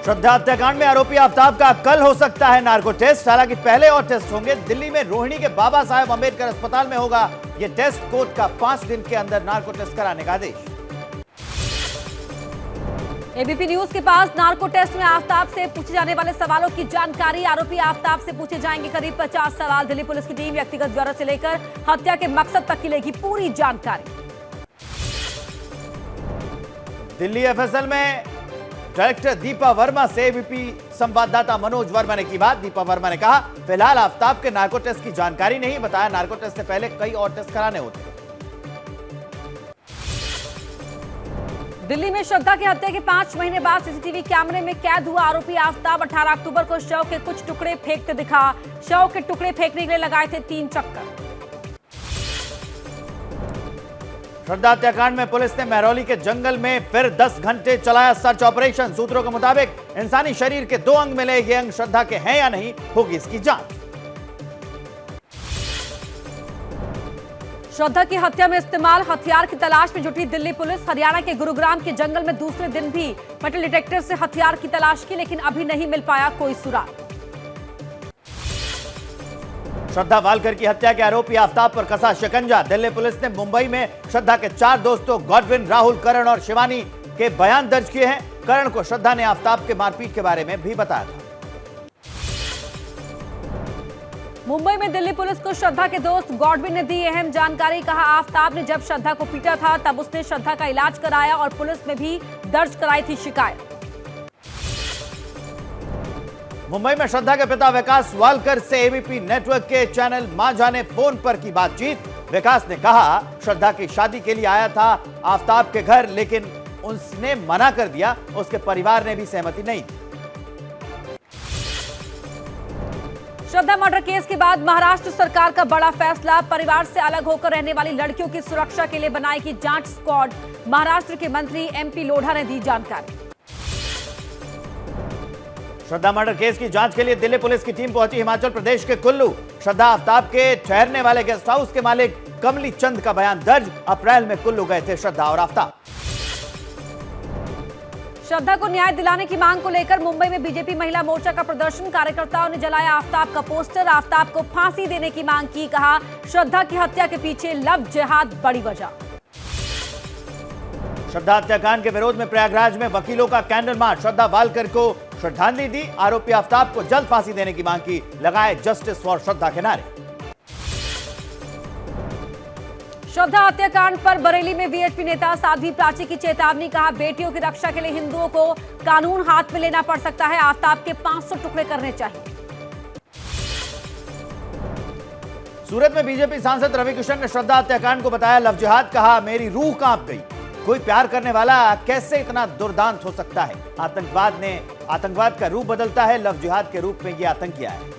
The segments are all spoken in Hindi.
श्रद्धा हत्याकांड में आरोपी आफ्ताब का कल हो सकता है नार्को टेस्ट। हालांकि पहले और टेस्ट होंगे। दिल्ली में रोहिणी के बाबा साहेब अंबेडकर अस्पताल में होगा यह टेस्ट। कोर्ट का 5 दिन के अंदर नार्को टेस्ट कराने का आदेश। एबीपी न्यूज के पास नार्को टेस्ट में आफ्ताब से पूछे जाने वाले सवालों की जानकारी। आरोपी आफ्ताब से पूछे जाएंगे करीब 50 सवाल। दिल्ली पुलिस की टीम व्यक्तिगत ब्यौरे से लेकर हत्या के मकसद तक की लेगी पूरी जानकारी। दिल्ली एफएसएल में डायरेक्टर दीपा वर्मा से एबीपी संवाददाता मनोज वर्मा ने की बात। दीपा वर्मा ने कहा, फिलहाल आफ्ताब के नार्को टेस्ट की जानकारी नहीं। बताया नार्को टेस्ट से पहले कई और टेस्ट कराने होते हैं। दिल्ली में श्रद्धा की हत्या के 5 महीने बाद सीसीटीवी कैमरे में कैद हुआ आरोपी आफ्ताब 18 अक्टूबर को शव के कुछ टुकड़े फेंकते दिखा। शव के टुकड़े फेंकने के लिए लगाए थे 3 चक्कर। श्रद्धा हत्याकांड में पुलिस ने महरौली के जंगल में फिर 10 घंटे चलाया सर्च ऑपरेशन। सूत्रों के मुताबिक इंसानी शरीर के 2 अंग मिले। ये अंग श्रद्धा के हैं या नहीं, होगी इसकी जांच। श्रद्धा की हत्या में इस्तेमाल हथियार की तलाश में जुटी दिल्ली पुलिस। हरियाणा के गुरुग्राम के जंगल में दूसरे दिन भी मेटल डिटेक्टर से हथियार की तलाश की, लेकिन अभी नहीं मिल पाया कोई सुराग। श्रद्धा वालकर की हत्या के आरोपी आफ्ताब पर कसा शिकंजा। दिल्ली पुलिस ने मुंबई में श्रद्धा के 4 दोस्तों गॉडविन, राहुल, करण और शिवानी के बयान दर्ज किए हैं। करण को श्रद्धा ने आफ्ताब के मारपीट के बारे में भी बताया था। मुंबई में दिल्ली पुलिस को श्रद्धा के दोस्त गॉडविन ने दी अहम जानकारी। कहा, आफ्ताब ने जब श्रद्धा को पीटा था तब उसने श्रद्धा का इलाज कराया और पुलिस में भी दर्ज कराई थी शिकायत। मुंबई में श्रद्धा के पिता विकास वालकर से एबीपी नेटवर्क के चैनल मां जाने फोन पर की बातचीत। विकास ने कहा, श्रद्धा की शादी के लिए आया था आफ्ताब के घर, लेकिन उसने मना कर दिया। उसके परिवार ने भी सहमति नहीं दी। श्रद्धा मर्डर केस के बाद महाराष्ट्र सरकार का बड़ा फैसला। परिवार से अलग होकर रहने वाली लड़कियों की सुरक्षा के लिए बनाएगी जांच स्क्वाड। महाराष्ट्र के मंत्री एमपी लोढ़ा ने दी जानकारी। श्रद्धा मर्डर केस की जांच के लिए दिल्ली पुलिस की टीम पहुंची हिमाचल प्रदेश के कुल्लू। श्रद्धा आफ्ताब के ठहरने वाले गेस्ट हाउस के मालिक कमली चंद का बयान दर्ज। अप्रैल में कुल्लू गए थे श्रद्धा और आफ्ताब। श्रद्धा को न्याय दिलाने की मांग को लेकर मुंबई में बीजेपी महिला मोर्चा का प्रदर्शन। कार्यकर्ताओं ने जलाया आफ्ताब का पोस्टर। आफ्ताब को फांसी देने की मांग की। कहा, श्रद्धा की हत्या के पीछे लव जिहाद बड़ी वजह। श्रद्धा हत्याकांड के विरोध में प्रयागराज में वकीलों का कैंडल मार्च। श्रद्धा वालकर को श्रद्धांजलि दी। आरोपी आफ्ताब को जल्द फांसी देने की मांग की। लगाए जस्टिस फॉर श्रद्धा के नारे। श्रद्धा हत्याकांड पर बरेली में वीएचपी नेता साध्वी प्राची की चेतावनी। कहा, बेटियों की रक्षा के लिए हिंदुओं को कानून हाथ में लेना पड़ सकता है। आफ्ताब के 500 टुकड़े करने चाहिए। सूरत में बीजेपी सांसद रविकिशन ने श्रद्धा हत्याकांड को बताया लव जिहाद। कहा, मेरी रूह कांप गई। कोई प्यार करने वाला कैसे इतना दुर्दांत हो सकता है। आतंकवाद का रूप बदलता है। लव जिहाद के रूप में यह आतंकिया है।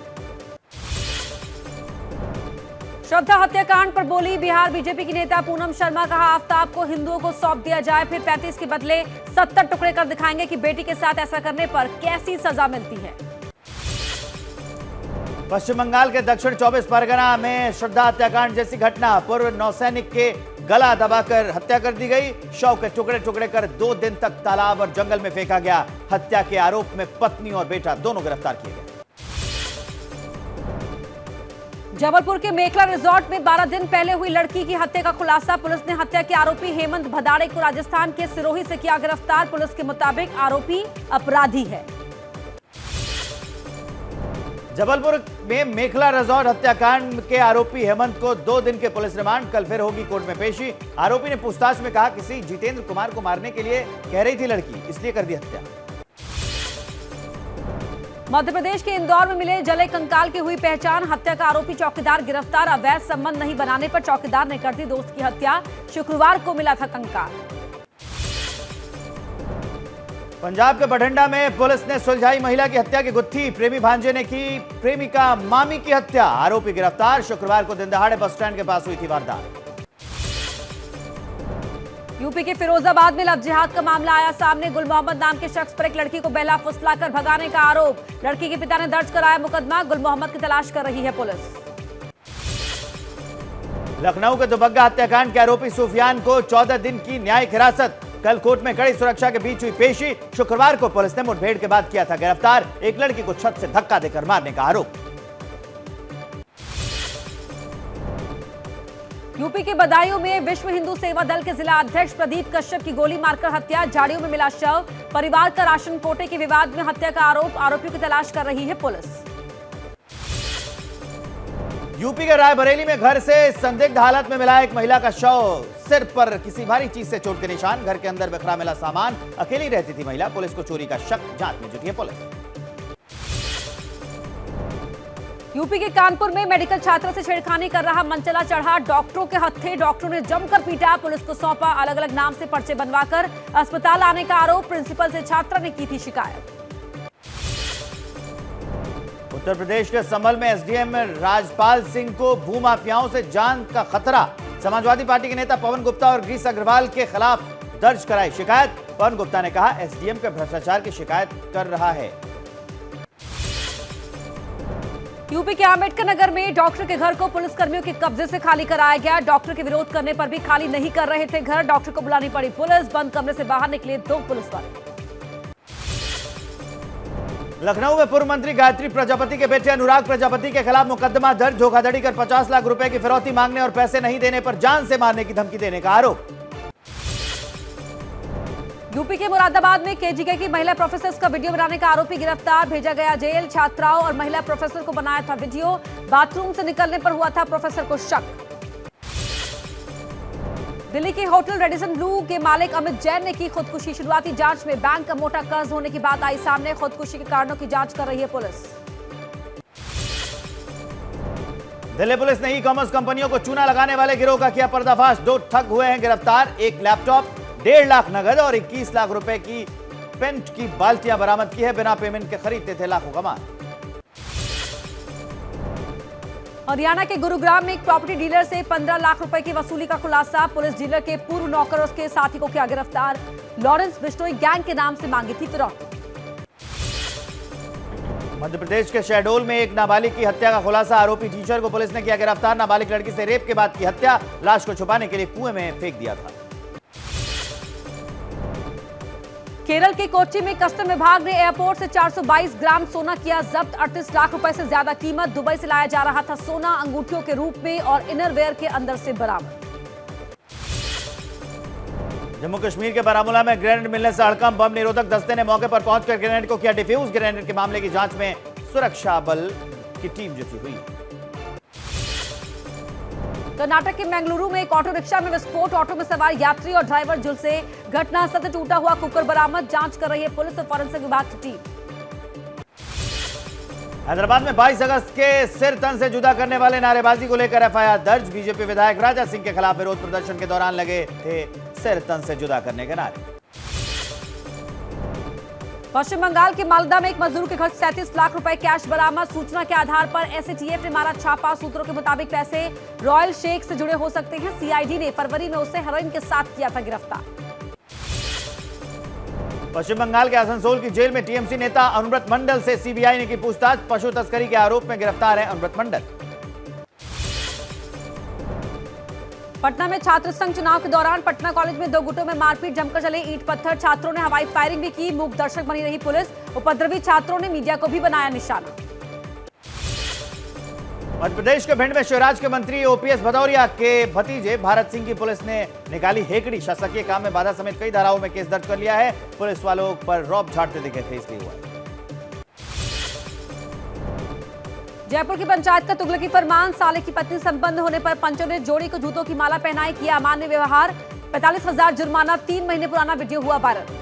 श्रद्धा हत्याकांड पर बोली बिहार बीजेपी की नेता पूनम शर्मा। कहा, आफ्ताब को हिंदुओं को सौंप दिया जाए, फिर 35 के बदले 70 टुकड़े कर दिखाएंगे कि बेटी के साथ ऐसा करने पर कैसी सजा मिलती है। पश्चिम बंगाल के दक्षिण 24 परगना में श्रद्धा हत्याकांड जैसी घटना। पूर्व नौसैनिक के गला दबाकर हत्या कर दी गई। शव के टुकड़े टुकड़े कर 2 दिन तक तालाब और जंगल में फेंका गया। हत्या के आरोप में पत्नी और बेटा दोनों गिरफ्तार किए गए। जबलपुर के मेखला रिजॉर्ट में 12 दिन पहले हुई लड़की की हत्या का खुलासा। पुलिस ने हत्या के आरोपी हेमंत भदाड़े को राजस्थान के सिरोही से किया गिरफ्तार। पुलिस के मुताबिक आरोपी अपराधी है। जबलपुर में मेखला रिजॉर्ट हत्याकांड के आरोपी हेमंत को 2 दिन के पुलिस रिमांड। कल फिर होगी कोर्ट में पेशी। आरोपी ने पूछताछ में कहा, किसी जितेंद्र कुमार को मारने के लिए कह रही थी लड़की, इसलिए कर दी हत्या। मध्य प्रदेश के इंदौर में मिले जले कंकाल की हुई पहचान। हत्या का आरोपी चौकीदार गिरफ्तार। अवैध संबंध नहीं बनाने पर चौकीदार ने कर दी दोस्त की हत्या। शुक्रवार को मिला था कंकाल। पंजाब के बठिंडा में पुलिस ने सुलझाई महिला की हत्या की गुत्थी। प्रेमी भांजे ने की प्रेमिका मामी की हत्या। आरोपी गिरफ्तार। शुक्रवार को दिन दहाड़े बस स्टैंड के पास हुई थी वारदात। यूपी के फिरोजाबाद में लव जिहाद का मामला आया सामने। गुल मोहम्मद नाम के शख्स पर एक लड़की को बेला फुसलाकर भगाने का आरोप। लड़की के पिता ने दर्ज कराया मुकदमा। गुल मोहम्मद की तलाश कर रही है पुलिस। लखनऊ के दुबग्गा हत्याकांड के आरोपी सुफियान को 14 दिन की न्यायिक हिरासत। कल कोर्ट में कड़ी सुरक्षा के बीच हुई पेशी। शुक्रवार को पुलिस ने मुठभेड़ के बाद किया था गिरफ्तार। एक लड़की को छत से धक्का देकर मारने का आरोप। यूपी के बदायूं में विश्व हिंदू सेवा दल के जिला अध्यक्ष प्रदीप कश्यप की गोली मारकर हत्या। झाड़ियों में मिला शव। परिवार का राशन कोटे के विवाद में हत्या का आरोप। आरोपियों की तलाश कर रही है पुलिस। यूपी के रायबरेली में घर से संदिग्ध हालत में मिला एक महिला का शव। सिर पर किसी भारी चीज से चोट के निशान। घर के अंदर बिखरा मिला सामान। अकेली रहती थी महिला। पुलिस को चोरी का शक। जांच में जुटी है पुलिस। यूपी के कानपुर में मेडिकल छात्रों से छेड़खानी कर रहा मनचला चढ़ा। डॉक्टरों के हत्थे। डॉक्टरों ने जमकर पीटा। पुलिस को सौंपा। अलग अलग नाम से पर्चे बनवाकर अस्पताल आने का आरोप। प्रिंसिपल से छात्रा ने की थी शिकायत। उत्तर प्रदेश के संभल में एसडीएम राजपाल सिंह को भूमाफियाओं से जान का खतरा। समाजवादी पार्टी के नेता पवन गुप्ता और ग्रीस अग्रवाल के खिलाफ दर्ज कराई शिकायत। पवन गुप्ता ने कहा एसडीएम के भ्रष्टाचार की शिकायत कर रहा है। यूपी के अंबेडकर नगर में डॉक्टर के घर को पुलिसकर्मियों के कब्जे से खाली कराया गया। डॉक्टर के विरोध करने पर भी खाली नहीं कर रहे थे घर। डॉक्टर को बुलानी पड़ी पुलिस। बंद कमरे से बाहर निकले 2 पुलिस वाले। लखनऊ में पूर्व मंत्री गायत्री प्रजापति के बेटे अनुराग प्रजापति के खिलाफ मुकदमा दर्ज। धोखाधड़ी कर 50 लाख रुपए की फिरौती मांगने और पैसे नहीं देने पर जान से मारने की धमकी देने का आरोप। यूपी के मुरादाबाद में केजीके की महिला प्रोफेसर का वीडियो बनाने का आरोपी गिरफ्तार। भेजा गया जेल। छात्राओं और महिला प्रोफेसर को बनाया था वीडियो। बाथरूम से निकलने पर हुआ था प्रोफेसर को शक। दिल्ली के होटल रेडिसन ब्लू के मालिक अमित जैन ने की खुदकुशी। शुरुआती जांच में बैंक का मोटा कर्ज होने की बात आई सामने। खुदकुशी के कारणों की जांच कर रही है पुलिस। दिल्ली पुलिस ने ई कॉमर्स कंपनियों को चूना लगाने वाले गिरोह का किया पर्दाफाश। 2 ठग हुए हैं गिरफ्तार। 1 लैपटॉप, 1.5 लाख नगद और 21 लाख रुपए की पेंट की बाल्टियां बरामद की है। बिना पेमेंट के खरीदते थे लाखों का माल। हरियाणा के गुरुग्राम में एक प्रॉपर्टी डीलर से 15 लाख रुपए की वसूली का खुलासा। पुलिस डीलर के पूर्व नौकर और उसके साथी को किया गिरफ्तार। लॉरेंस बिश्नोई गैंग के नाम से मांगी थी फिरौती। मध्य प्रदेश के शहडोल में एक नाबालिग की हत्या का खुलासा। आरोपी टीचर को पुलिस ने किया गिरफ्तार। नाबालिग लड़की से रेप के बाद की हत्या। लाश को छुपाने के लिए कुएं में फेंक दिया था। केरल के कोच्चि में कस्टम विभाग ने एयरपोर्ट से 422 ग्राम सोना किया जब्त। 38 लाख रुपए से ज्यादा कीमत। दुबई से लाया जा रहा था सोना अंगूठियों के रूप में और इनरवेयर के अंदर से बरामद। जम्मू कश्मीर के बारामूला में ग्रेनेड मिलने से हड़कंप। बम निरोधक दस्ते ने मौके पर पहुंचकर ग्रेनेड को किया डिफ्यूज। ग्रेनेड के मामले की जांच में सुरक्षा बल की टीम जुटी हुई। कर्नाटक के मंगलुरु में एक ऑटो रिक्शा में विस्फोट। ऑटो में सवार यात्री और ड्राइवर झुलसे। घटनास्थल से टूटा हुआ कुकर बरामद। जांच कर रही है पुलिस और फॉरेंसिक विभाग की टीम। हैदराबाद में 22 अगस्त के सिर तन से जुदा करने वाले नारेबाजी को लेकर एफआईआर दर्ज। बीजेपी विधायक राजा सिंह के खिलाफ विरोध प्रदर्शन के दौरान लगे थे सिर तन से जुदा करने के नारे। पश्चिम बंगाल के मालदा में एक मजदूर के घर 37 लाख रुपए कैश बरामद। सूचना के आधार पर एसएटीएफ ने मारा छापा। सूत्रों के मुताबिक पैसे रॉयल शेख से जुड़े हो सकते हैं। सीआईडी ने फरवरी में उसे हेरोइन के साथ किया था गिरफ्तार। पश्चिम बंगाल के आसनसोल की जेल में टीएमसी नेता अनुव्रत मंडल से सीबीआई ने की पूछताछ। पशु तस्करी के आरोप में गिरफ्तार है अनुव्रत मंडल। पटना में छात्र संघ चुनाव के दौरान पटना कॉलेज में 2 गुटों में मारपीट। जमकर चले ईंट पत्थर। छात्रों ने हवाई फायरिंग भी की। मूक दर्शक बनी रही पुलिस। उपद्रवी छात्रों ने मीडिया को भी बनाया निशाना। मध्य प्रदेश के भिंड में शिवराज के मंत्री ओपीएस भदौरिया के भतीजे भारत सिंह की पुलिस ने निकाली हेकड़ी। शासकीय काम में बाधा समेत कई धाराओं में केस दर्ज कर लिया है। पुलिस वालों पर रौब झाड़ते दिखे थे इसलिए हुआ। जयपुर की पंचायत का तुगलकी फरमान। साले की पत्नी संपन्न होने पर पंचों ने जोड़ी को जूतों की माला पहनाई। किया अमान्य व्यवहार। 45,000 जुर्माना। 3 महीने पुराना वीडियो हुआ वायरल।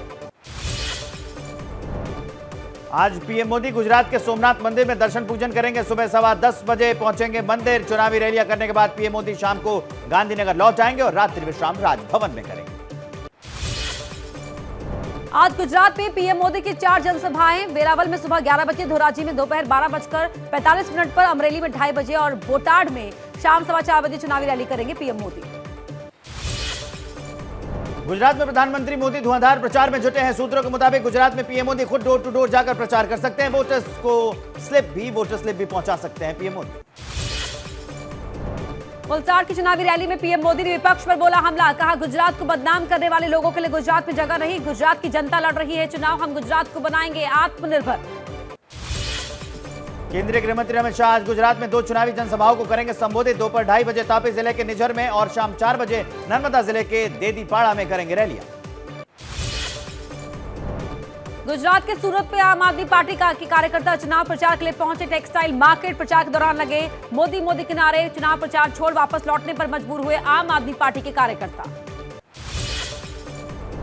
आज पीएम मोदी गुजरात के सोमनाथ मंदिर में दर्शन पूजन करेंगे। सुबह 10:15 बजे पहुंचेंगे मंदिर। चुनावी रैलियां करने के बाद पीएम मोदी शाम को गांधीनगर लौट आएंगे और रात्रि विश्राम राजभवन में करेंगे। आज गुजरात में पीएम मोदी की 4 जनसभाएं। वेरावल में सुबह 11 बजे, धोराजी में दोपहर 12:45 पर, अमरेली में 2:30 बजे और बोटाड में शाम 4:15 बजे चुनावी रैली करेंगे पीएम मोदी। गुजरात में प्रधानमंत्री मोदी धुआंधार प्रचार में जुटे हैं। सूत्रों के मुताबिक गुजरात में पीएम मोदी खुद डोर टू डोर जाकर प्रचार कर सकते हैं। वोटर स्लिप भी पहुंचा सकते हैं पीएम मोदी। वलसाड की चुनावी रैली में पीएम मोदी ने विपक्ष पर बोला हमला, कहा गुजरात को बदनाम करने वाले लोगों के लिए गुजरात में जगह नहीं, गुजरात की जनता लड़ रही है चुनाव, हम गुजरात को बनाएंगे आत्मनिर्भर। केंद्रीय गृह मंत्री अमित शाह आज गुजरात में 2 चुनावी जनसभाओं को करेंगे संबोधित। दोपहर 2:30 बजे तापी जिले के निझर में और शाम 4 बजे नर्मदा जिले के देदीपाड़ा में करेंगे रैलियां। गुजरात के सूरत में आम आदमी पार्टी के कार्यकर्ता चुनाव प्रचार के लिए पहुंचे। टेक्सटाइल मार्केट प्रचार के दौरान लगे मोदी मोदी के नारे, चुनाव प्रचार छोड़ वापस लौटने पर मजबूर हुए आम आदमी पार्टी के कार्यकर्ता।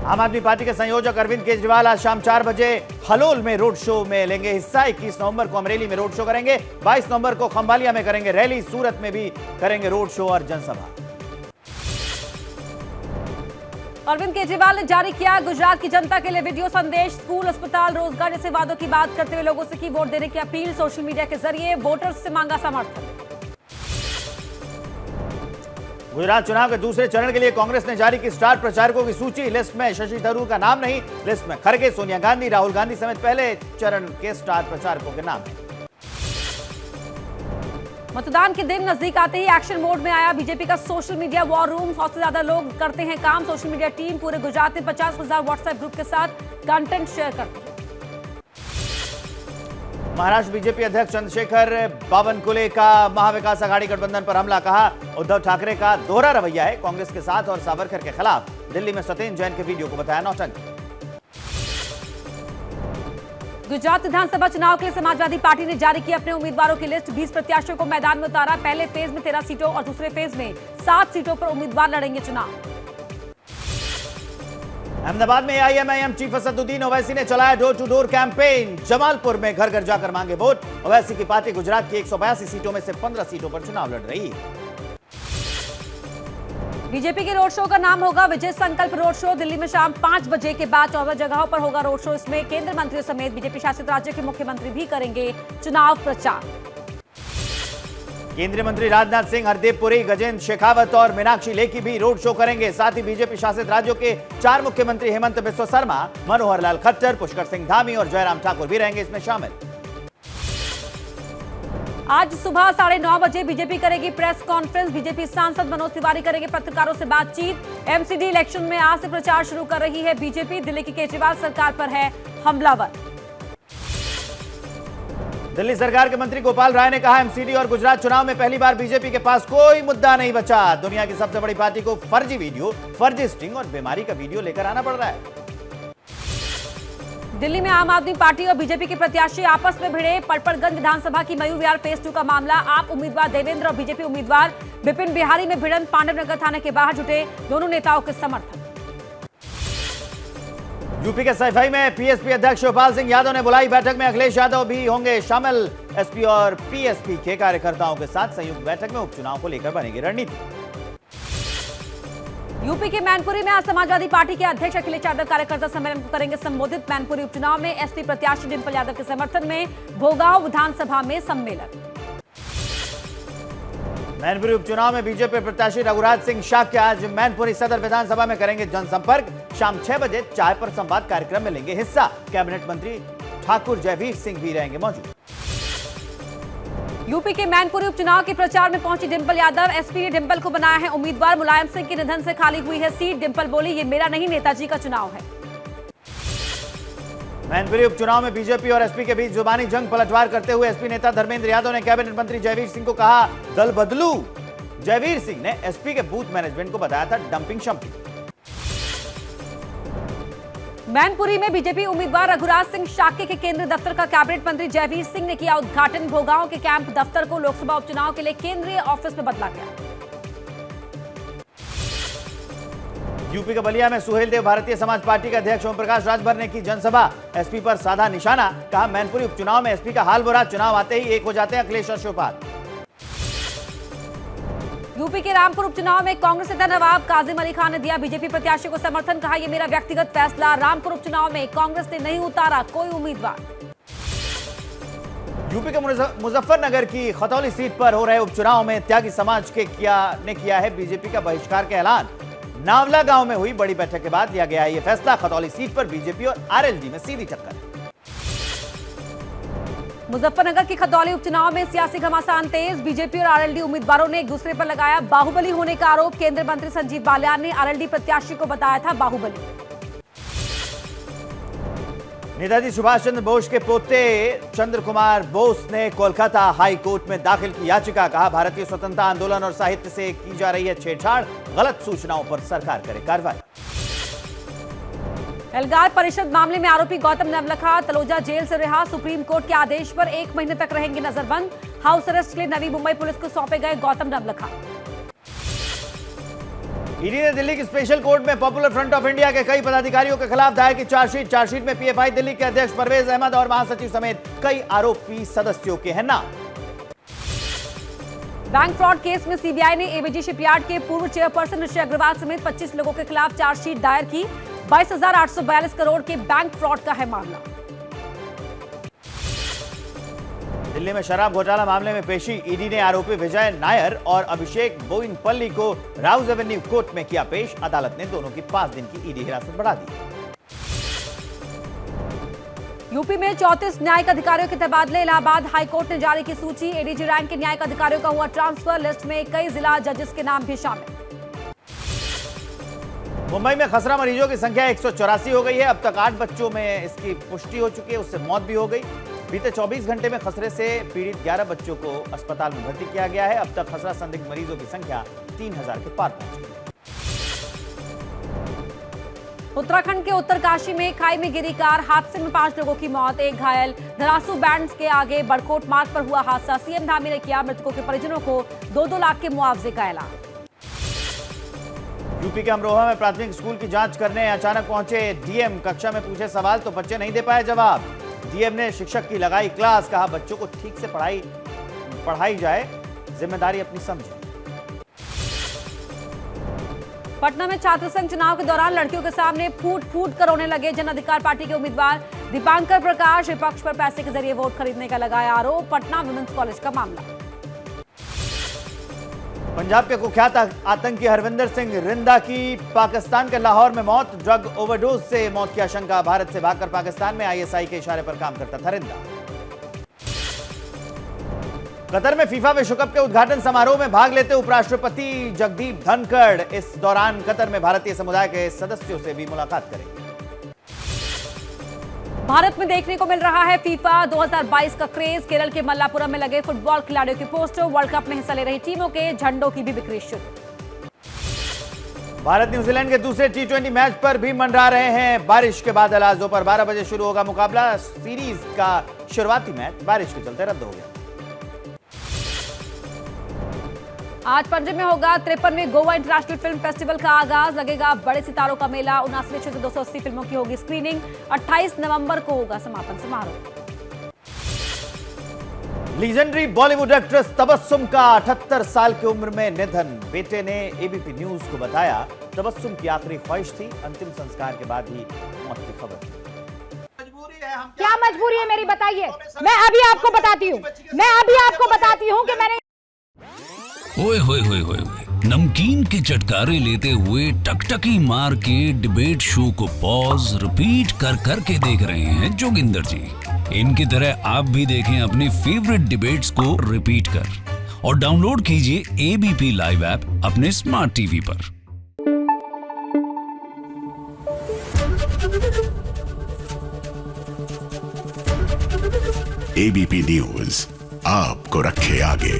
आम आदमी पार्टी के संयोजक अरविंद केजरीवाल आज शाम 4 बजे हलोल में रोड शो में लेंगे हिस्सा। 21 नवंबर को अमरेली में रोड शो करेंगे, 22 नवंबर को खंभालिया में करेंगे रैली, सूरत में भी करेंगे रोड शो और जनसभा। अरविंद केजरीवाल ने जारी किया गुजरात की जनता के लिए वीडियो संदेश। स्कूल, अस्पताल, रोजगार जैसे वादों की बात करते हुए लोगों से की वोट देने की अपील। सोशल मीडिया के जरिए वोटर्स से मांगा समर्थन। गुजरात चुनाव के दूसरे चरण के लिए कांग्रेस ने जारी की स्टार प्रचारकों की सूची। लिस्ट में शशि थरूर का नाम नहीं, लिस्ट में खड़गे, सोनिया गांधी, राहुल गांधी समेत पहले चरण के स्टार प्रचारकों के नाम हैं। मतदान के दिन नजदीक आते ही एक्शन मोड में आया बीजेपी का सोशल मीडिया वॉर रूम। 100 से ज्यादा लोग करते हैं काम। सोशल मीडिया टीम पूरे गुजरात में 50,000 व्हाट्सएप ग्रुप के साथ कंटेंट शेयर करती है। महाराष्ट्र बीजेपी अध्यक्ष चंद्रशेखर बावनकुले का महाविकास आघाड़ी गठबंधन पर हमला, कहा उद्धव ठाकरे का दोहरा रवैया है, कांग्रेस के साथ और सावरकर के खिलाफ। दिल्ली में सत्येंद्र जैन के वीडियो को बताया नौटंकी। गुजरात विधानसभा चुनाव के लिए समाजवादी पार्टी ने जारी की अपने उम्मीदवारों की लिस्ट। 20 प्रत्याशियों को मैदान में उतारा। पहले फेज में 13 सीटों और दूसरे फेज में 7 सीटों पर उम्मीदवार लड़ेंगे चुनाव। अहमदाबाद में एआईएमआईएम चीफ असदुद्दीन ओवैसी ने चलाया door to door campaign. Jamalpur में घर घर जाकर मांगे वोट। ओवैसी की पार्टी गुजरात की 182 सीटों में से 15 सीटों पर चुनाव लड़ रही है। बीजेपी के रोड शो का नाम होगा विजय संकल्प रोड शो। दिल्ली में शाम 5 बजे के बाद 14 जगहों पर होगा रोड शो। इसमें केंद्रीय मंत्रियों समेत बीजेपी शासित राज्य के मुख्यमंत्री भी करेंगे चुनाव प्रचार। केंद्रीय मंत्री राजनाथ सिंह, हरदीप पुरी, गजेंद्र शेखावत और मीनाक्षी लेखी भी रोड शो करेंगे। साथ ही बीजेपी शासित राज्यों के 4 मुख्यमंत्री हेमंत बिस्वा शर्मा, मनोहर लाल खट्टर, पुष्कर सिंह धामी और जयराम ठाकुर भी रहेंगे इसमें शामिल। आज सुबह 9:30 बजे बीजेपी करेगी प्रेस कॉन्फ्रेंस। बीजेपी सांसद मनोज तिवारी करेंगे पत्रकारों से बातचीत। एमसीडी इलेक्शन में आज से प्रचार शुरू कर रही है बीजेपी। दिल्ली की केजरीवाल सरकार पर है हमलावर। दिल्ली सरकार के मंत्री गोपाल राय ने कहा एमसीडी और गुजरात चुनाव में पहली बार बीजेपी के पास कोई मुद्दा नहीं बचा। दुनिया की सबसे बड़ी पार्टी को फर्जी वीडियो, फर्जी स्टिंग और बीमारी का वीडियो लेकर आना पड़ रहा है। दिल्ली में आम आदमी पार्टी और बीजेपी के प्रत्याशी आपस में भिड़े। पटपड़गंज विधानसभा की मयूर विहार फेज 2 का मामला। आप उम्मीदवार देवेंद्र और बीजेपी उम्मीदवार विपिन बिहारी में भिड़ंत। पांडवनगर थाने के बाहर जुटे दोनों नेताओं के समर्थन। यूपी के सैफई में पीएसपी अध्यक्ष शिवपाल सिंह यादव ने बुलाई बैठक में अखिलेश यादव भी होंगे शामिल। एसपी और पीएसपी के कार्यकर्ताओं के साथ संयुक्त बैठक में उपचुनाव को लेकर बनेगी रणनीति। यूपी के मैनपुरी में आज समाजवादी पार्टी के अध्यक्ष अखिलेश यादव कार्यकर्ता सम्मेलन को करेंगे संबोधित। मैनपुरी उपचुनाव में एसपी प्रत्याशी डिंपल यादव के समर्थन में भोगांव विधानसभा में सम्मेलन। मैनपुरी उपचुनाव में बीजेपी प्रत्याशी रघुराज सिंह शाक्य आज मैनपुरी सदर विधानसभा में करेंगे जनसंपर्क। शाम 6 बजे चाय पर संवाद कार्यक्रम में लेंगे हिस्सा। कैबिनेट मंत्री ठाकुर जयवीर सिंह भी रहेंगे मौजूद। यूपी के मैनपुरी उपचुनाव के प्रचार में पहुंची डिंपल यादव। एसपी ने डिंपल को बनाया है उम्मीदवार। मुलायम सिंह के निधन से खाली हुई है सीट। डिंपल बोली ये मेरा नहीं नेताजी का चुनाव है। मैनपुरी उपचुनाव में बीजेपी और एसपी के बीच जुबानी जंग पलटवार करते हुए एसपी नेता धर्मेंद्र यादव ने कैबिनेट मंत्री जयवीर सिंह को कहा दल बदलू। जयवीर सिंह ने एसपी के बूथ मैनेजमेंट को बताया था डंपिंग शंपिंग। मैनपुरी में बीजेपी उम्मीदवार रघुराज सिंह शाक्य के केंद्रीय दफ्तर का कैबिनेट मंत्री जयवीर सिंह ने किया उद्घाटन। भोगांव के कैंप दफ्तर को लोकसभा उपचुनाव के लिए केंद्रीय ऑफिस में बदला गया। यूपी के बलिया में सुहेलदेव भारतीय समाज पार्टी के अध्यक्ष ओम प्रकाश राजभर ने की जनसभा। एसपी पर साधा निशाना, कहा मैनपुरी उपचुनाव में एसपी का हाल बुरा, चुनाव आते ही एक हो जाते हैं अखिलेश और शिवपाल। यूपी के रामपुर उपचुनाव में कांग्रेस नेता नवाब काजिम अली खान ने दिया बीजेपी प्रत्याशी को समर्थन। कहा यह मेरा व्यक्तिगत फैसला। रामपुर उपचुनाव में कांग्रेस ने नहीं उतारा कोई उम्मीदवार। यूपी के मुजफ्फरनगर की खतौली सीट पर हो रहे उपचुनाव में त्यागी समाज ने किया है बीजेपी का बहिष्कार का ऐलान। नावला गांव में हुई बड़ी बैठक के बाद लिया गया है यह फैसला। खतौली सीट पर बीजेपी और आरएलडी में सीधी टक्कर। मुजफ्फरनगर के खतौली उपचुनाव में सियासी घमासान तेज। बीजेपी और आरएलडी उम्मीदवारों ने एक दूसरे पर लगाया बाहुबली होने का आरोप। केंद्रीय मंत्री संजीव बालियान ने आरएलडी प्रत्याशी को बताया था बाहुबली। नेताजी सुभाष चंद्र बोस के पोते चंद्र कुमार बोस ने कोलकाता हाई कोर्ट में दाखिल की याचिका। कहा, भारतीय स्वतंत्रता आंदोलन और साहित्य से की जा रही है छेड़छाड़, गलत सूचनाओं पर सरकार करे कार्रवाई। एल्गार परिषद मामले में आरोपी गौतम नवलखा तलोजा जेल से रिहा। सुप्रीम कोर्ट के आदेश पर 1 महीने तक रहेंगे नजरबंद। हाउस अरेस्ट के लिए नवी मुंबई पुलिस को सौंपे गए गौतम नवलखा। ईडी ने दिल्ली की स्पेशल कोर्ट में पॉपुलर फ्रंट ऑफ इंडिया के कई पदाधिकारियों के खिलाफ दायर की चार्जशीट में पीएफआई दिल्ली के अध्यक्ष परवेज अहमद और महासचिव समेत कई आरोपी सदस्यों के हैं नाम। बैंक फ्रॉड केस में सीबीआई ने एबीजी शिपयार्ड के पूर्व चेयरपर्सन ऋषि अग्रवाल समेत 25 लोगों के खिलाफ चार्जशीट दायर की। 22,842 करोड़ के बैंक फ्रॉड का है मामला। दिल्ली में शराब घोटाला मामले में पेशी। ईडी ने आरोपी विजय नायर और अभिषेक बोइनपल्ली को राउज एवेन्यू कोर्ट में किया पेश। अदालत ने दोनों की 5 दिन की ईडी हिरासत बढ़ा दी। यूपी में 34 न्यायिक अधिकारियों के तबादले। इलाहाबाद हाईकोर्ट ने जारी की सूची। एडीजी रैंक के न्यायिक अधिकारियों का हुआ ट्रांसफर। लिस्ट में कई जिला जजेस के नाम भी शामिल। मुंबई में खसरा मरीजों की संख्या 184 हो गई है। अब तक 8 बच्चों में इसकी पुष्टि हो चुकी है, उससे मौत भी हो गई। बीते 24 घंटे में खसरे से पीड़ित 11 बच्चों को अस्पताल में भर्ती किया गया है। अब तक खसरा संदिग्ध मरीजों की संख्या 3000 के पार पहुंच गई। उत्तराखंड के उत्तरकाशी में खाई में गिरी कार। हादसे में 5 लोगों की मौत, 1 घायल। धरासू बैंड के आगे बड़कोट मार्ग पर हुआ हादसा। सीएम धामी ने किया मृतकों के परिजनों को 2-2 लाख के मुआवजे का ऐलान। यूपी के अमरोहा में प्राथमिक स्कूल की जांच करने अचानक पहुंचे डीएम। कक्षा में पूछे सवाल तो बच्चे नहीं दे पाए जवाब। डीएम ने शिक्षक की लगाई क्लास। कहा, बच्चों को ठीक से पढ़ाई जाए, जिम्मेदारी अपनी समझे। पटना में छात्र संघ चुनाव के दौरान लड़कियों के सामने फूट कर रोने लगे जन अधिकार पार्टी के उम्मीदवार दीपांकर प्रकाश। विपक्ष पर पैसे के जरिए वोट खरीदने का लगाया आरोप। पटना विमेंस कॉलेज का मामला। पंजाब के कुख्यात आतंकी हरविंदर सिंह रिंदा की पाकिस्तान के लाहौर में मौत। ड्रग ओवरडोज से मौत की आशंका। भारत से भागकर पाकिस्तान में आईएसआई के इशारे पर काम करता था रिंदा। कतर में फीफा विश्व कप के उद्घाटन समारोह में भाग लेते उपराष्ट्रपति जगदीप धनखड़ इस दौरान कतर में भारतीय समुदाय के सदस्यों से भी मुलाकात करेंगे। भारत में देखने को मिल रहा है फीफा 2022 का क्रेज। केरल के मल्लापुरम में लगे फुटबॉल खिलाड़ियों के पोस्टर। वर्ल्ड कप में हिस्सा ले रही टीमों के झंडों की भी बिक्री शुरू। भारत न्यूजीलैंड के दूसरे टी20 मैच पर भी मंडरा रहे हैं बारिश के बादल। आज दोपहर 12 बजे शुरू होगा मुकाबला। सीरीज का शुरुआती मैच बारिश के चलते रद्द हो गया। आज पणजी में होगा 53वें गोवा इंटरनेशनल फिल्म फेस्टिवल का आगाज। लगेगा बड़े सितारों का मेला। 79 से 280 फिल्मों की होगी स्क्रीनिंग। 28 नवंबर को होगा समापन समारोह। लीजेंडरी बॉलीवुड एक्ट्रेस तबस्सुम का 78 साल की उम्र में निधन। बेटे ने एबीपी न्यूज को बताया, तबस्सुम की आखिरी ख्वाहिश थी अंतिम संस्कार के बाद ही मौत की खबर। क्या मजबूरी है मेरी, बताइए। मैं अभी आपको बताती हूँ कि मैंने ओए होए होए होए नमकीन के चटकारे लेते हुए टकटकी मार के डिबेट शो को पॉज रिपीट कर करके देख रहे हैं जोगिंदर जी। इनकी तरह आप भी देखें अपनी फेवरेट डिबेट्स को रिपीट कर और डाउनलोड कीजिए एबीपी लाइव ऐप अपने स्मार्ट टीवी पर। एबीपी न्यूज आपको रखे आगे।